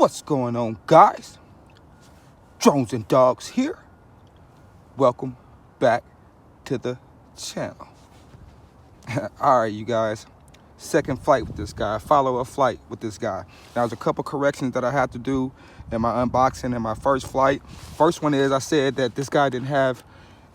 What's going on, guys? Drones and Dogs here. Welcome back to the channel. Alright, you guys. Second flight with this guy. Follow-up flight with this guy. Now, there's a couple corrections that I had to do in my unboxing in my first flight. First one is I said that this guy didn't have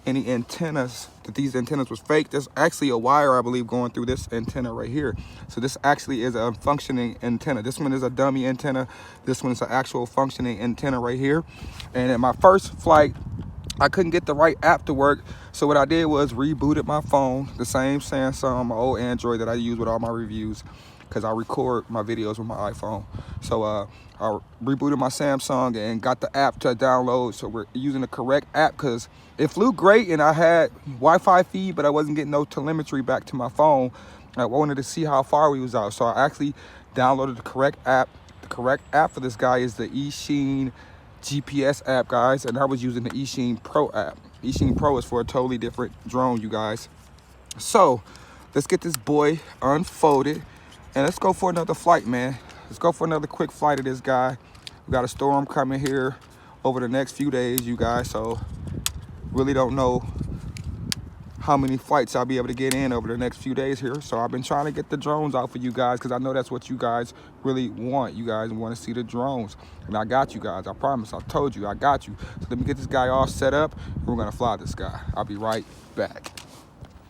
any antennas, that these antennas was fake. There's actually a wire, I believe, going through this antenna right here. So this actually is a functioning antenna. This one is a dummy antenna. This one is an actual functioning antenna right here. And in my first flight, I couldn't get the right app to work. So what I did was rebooted my phone, the same Samsung, my old Android that I use with all my reviews, because I record my videos with my iPhone. So I rebooted my Samsung and got the app to download. So we're using the correct app because it flew great and I had Wi-Fi feed, but I wasn't getting no telemetry back to my phone. I wanted to see how far we was out. So I actually downloaded the correct app. The correct app for this guy is the Eachine GPS app, guys. And I was using the Eachine Pro app. Eachine Pro is for a totally different drone, you guys. So let's get this boy unfolded. And let's go for another flight, man. Let's go for another quick flight of this guy. We got a storm coming here over the next few days, you guys. So really don't know how many flights I'll be able to get in over the next few days here. So I've been trying to get the drones out for you guys because I know that's what you guys really want. You guys want to see the drones. And I got you guys. I promise. I told you. I got you. So let me get this guy all set up. And we're going to fly this guy. I'll be right back.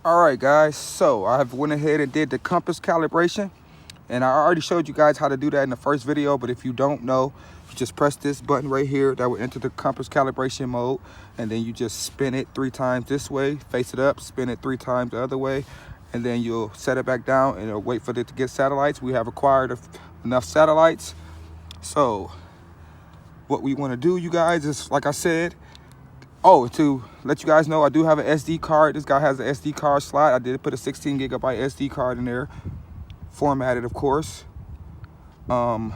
All right, guys. So I have went ahead and did the compass calibration. And I already showed you guys how to do that in the first video, but if you don't know, you just press this button right here that will enter the compass calibration mode, and then you just spin it 3 times this way, face it up, spin it 3 times the other way, and then you'll set it back down and it'll wait for it to get satellites. We have acquired enough satellites. So what we want to do, you guys, is, like I said, to let you guys know, I do have an SD card. This guy has an SD card slot. I did put a 16 gigabyte SD card in there. Formatted, of course. Connect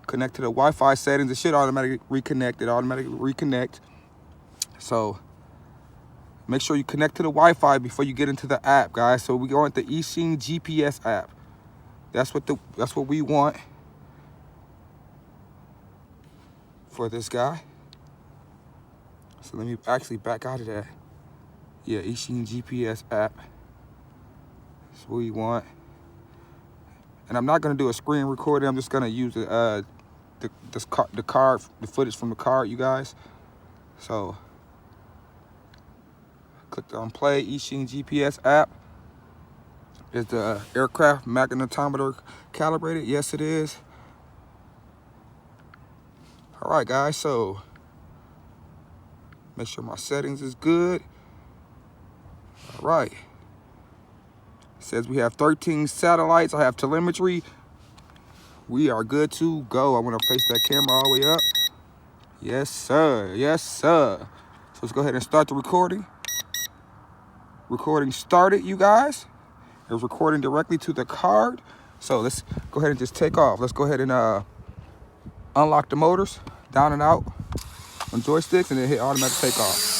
to the Wi-Fi settings. It should automatically reconnect. It automatically reconnect. So make sure you connect to the Wi-Fi before you get into the app, guys. So we go into the Eachine GPS app. That's what we want for this guy. So let me actually back out of that. Yeah, Eachine GPS app. That's what we want. And I'm not going to do a screen recording. I'm just going to use the footage from the card, you guys. So click on play. Eachine GPS app. Is the aircraft magnetometer calibrated? Yes, it is. All right, guys. So make sure my settings is good. All right. Says we have 13 satellites. I have telemetry. We are good to go. I want to face that camera all the way up. Yes, sir. Yes, sir. So let's go ahead and start the recording. Recording started, you guys. It was recording directly to the card. So let's go ahead and just take off. Let's go ahead and unlock the motors, down and out on joysticks, and then hit automatic takeoff.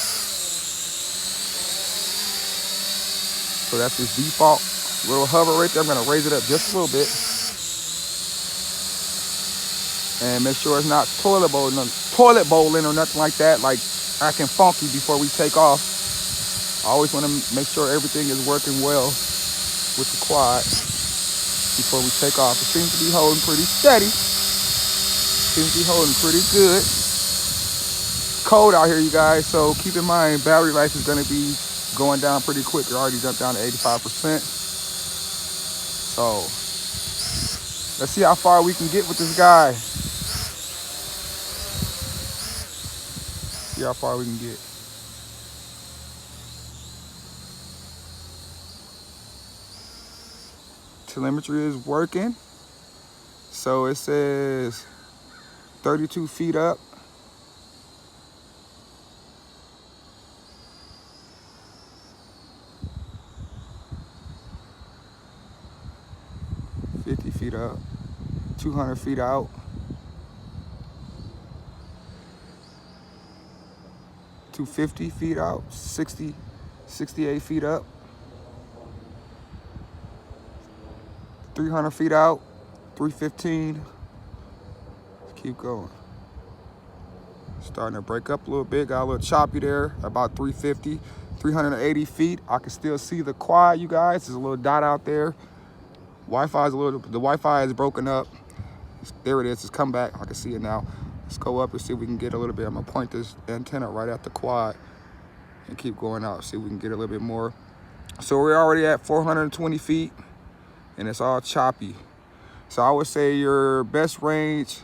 So that's his default little hover right there. I'm gonna raise it up just a little bit. And make sure it's not toilet bowling or nothing like that, like acting funky before we take off. I always wanna make sure everything is working well with the quad before we take off. It seems to be holding pretty steady. Seems to be holding pretty good. It's cold out here, you guys, so keep in mind battery life is gonna be going down pretty quick. It already jumped down to 85%. So let's see how far we can get with this guy. See how far we can get. Telemetry is working. So it says 32 feet up. Feet up, 200 feet out, 250 feet out, 68 feet up, 300 feet out, 315, keep going. Starting to break up a little bit, got a little choppy there, about 350, 380 feet. I can still see the quad, you guys. There's a little dot out there. Wi-Fi is the Wi-Fi is broken up. There it is, it's come back. I can see it now. Let's go up and see if we can get a little bit. I'm gonna point this antenna right at the quad and keep going out, see if we can get a little bit more. So we're already at 420 feet and it's all choppy. So I would say your best range,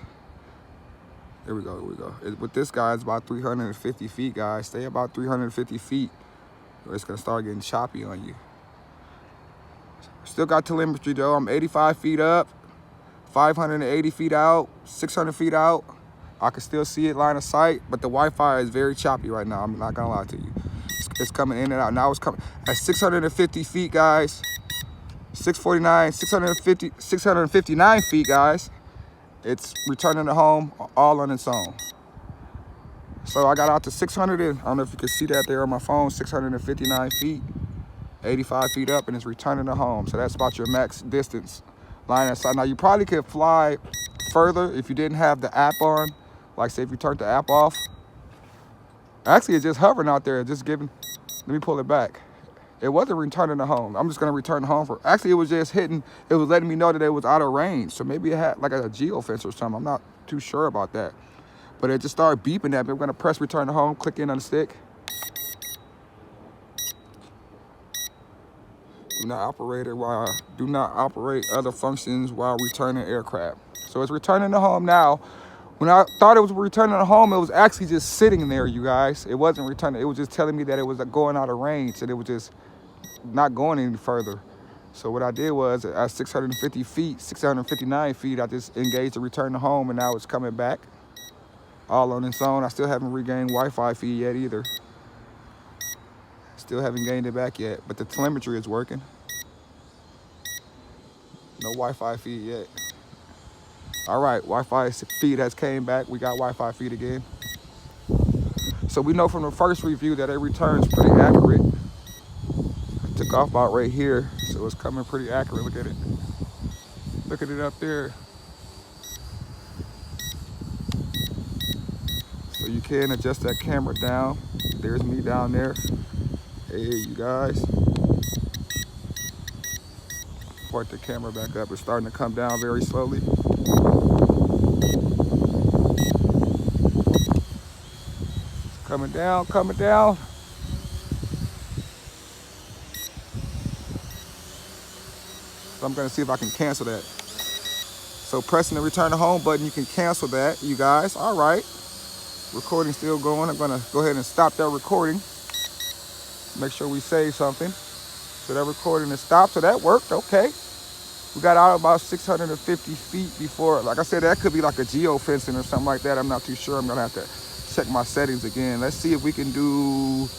here we go. With this guy, it's about 350 feet, guys. Stay about 350 feet or it's gonna start getting choppy on you. Still got telemetry though. I'm 85 feet up, 580 feet out, 600 feet out. I can still see it line of sight, but the Wi-Fi is very choppy right now. I'm not gonna lie to you. It's coming in and out. Now it's coming at 650 feet, guys. 649, 659 feet, guys. It's returning to home all on its own. So I got out to 600, and I don't know if you can see that there on my phone, 659 feet, 85 feet up, and it's returning to home. So that's about your max distance line of sight. Now you probably could fly further if you didn't have the app on. Like say if you turned the app off. Actually, it's just hovering out there, just giving, let me pull it back. It wasn't returning to home. I'm just gonna return home for, actually it was just hitting, it was letting me know that it was out of range. So maybe it had like a geofence or something. I'm not too sure about that. But it just started beeping at me. I'm gonna press return to home, click in on the stick. Do not operate other functions while returning aircraft. So it's returning to home now. When I thought it was returning to home, it was actually just sitting there, you guys. It wasn't returning. It was just telling me that it was going out of range and it was just not going any further. So what I did was at 650 feet, 659 feet, I just engaged the return to home and now it's coming back all on its own. I still haven't regained Wi-Fi feed yet either. Still haven't gained it back yet, but the telemetry is working. No Wi-Fi feed yet. All right, Wi-Fi feed has came back. We got Wi-Fi feed again. So we know from the first review that it returns pretty accurate. I took off about right here, so it's coming pretty accurate. Look at it. Look at it up there. So you can adjust that camera down. There's me down there. Hey, you guys. Point the camera back up. It's starting to come down very slowly. Coming down, coming down. So I'm gonna see if I can cancel that. So pressing the return to home button, you can cancel that, you guys. All right, recording's still going. I'm gonna go ahead and stop that recording. Make sure we save something. So that recording is stopped, so that worked, okay. We got out about 650 feet before, like I said, that could be like a geofencing or something like that. I'm not too sure, I'm gonna have to check my settings again. Let's see if we can do,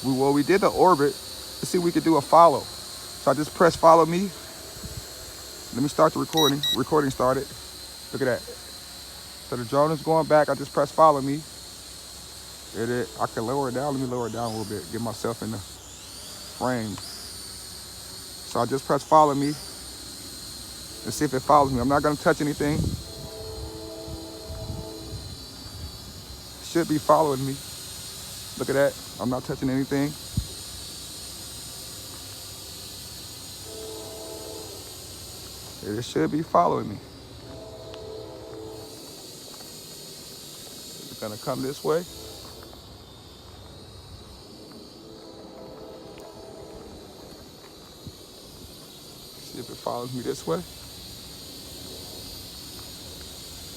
we did the orbit. Let's see if we can do a follow. So I just press follow me. Let me start the recording. Recording started. Look at that. So the drone is going back. I just press follow me. I can lower it down. Let me lower it down a little bit. Get myself in the frame. So I just press follow me. Let's see if it follows me. I'm not gonna touch anything. Should be following me. Look at that. I'm not touching anything. It should be following me. It's gonna come this way. See if it follows me this way.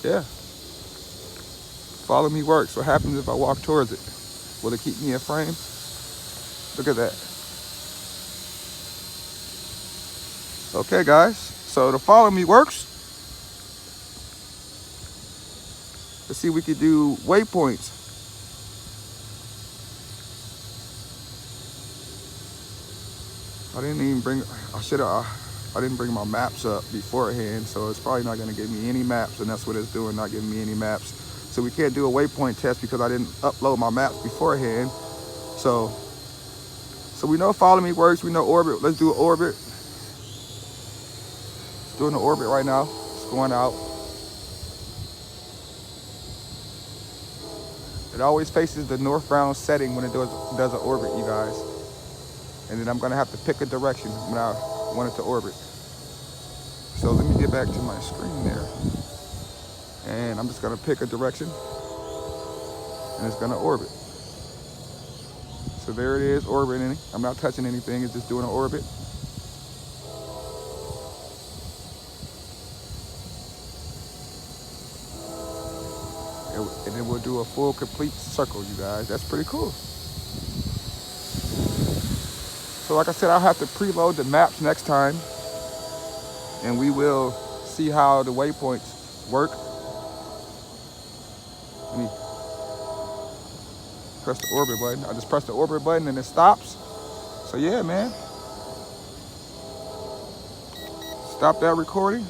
Yeah. Follow me works. What happens if I walk towards it? Will it keep me in frame? Look at that. Okay, guys. So the follow me works. Let's see if we could do waypoints. I didn't bring my maps up beforehand, so it's probably not gonna give me any maps, and that's what it's doing, not giving me any maps. So we can't do a waypoint test because I didn't upload my maps beforehand. So we know follow me works, we know orbit. Let's do an orbit. It's doing the orbit right now. It's going out. It always faces the northbound setting when it does an orbit, you guys. And then I'm gonna have to pick a direction when I want it to orbit. So let me get back to my screen there. And I'm just gonna pick a direction and it's gonna orbit. So there it is, orbiting. I'm not touching anything, it's just doing an orbit. And then we'll do a full complete circle, you guys. That's pretty cool. So like I said, I'll have to preload the maps next time and we will see how the waypoints work. Let me press the orbit button. I just press the orbit button and it stops. So yeah, man. Stop that recording.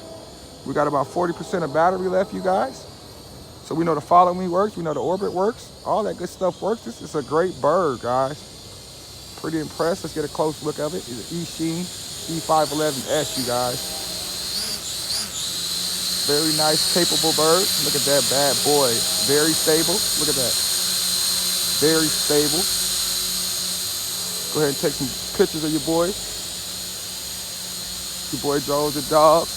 We got about 40% of battery left, you guys. So we know the follow me works, we know the orbit works, all that good stuff works. This is a great bird, guys. Pretty impressed. Let's get a close look of it. It's an Eachine E511S, you guys. Very nice, capable bird. Look at that bad boy. Very stable. Look at that. Very stable. Go ahead and take some pictures of your boy. Your boy drove the dog.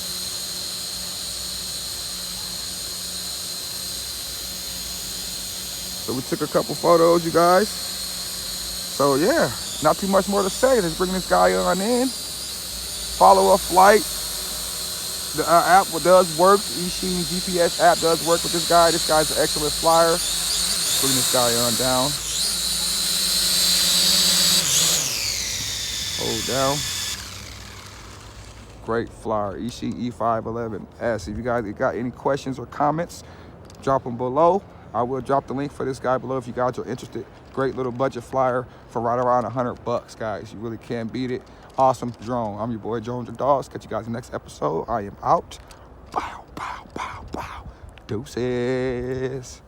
So we took a couple photos, you guys. So yeah, not too much more to say. Let's bring this guy on in. Follow a flight. The app does work. Eachine GPS app does work with this guy. This guy's an excellent flyer. Bring this guy on down. Hold down. Great flyer, Eachine E511S. If you guys got any questions or comments, drop them below. I will drop the link for this guy below if you guys are interested. Great little budget flyer for right around $100, guys. You really can't beat it. Awesome drone. I'm your boy, Jones the Dogs. Catch you guys in the next episode. I am out. Bow, bow, bow, bow. Deuces.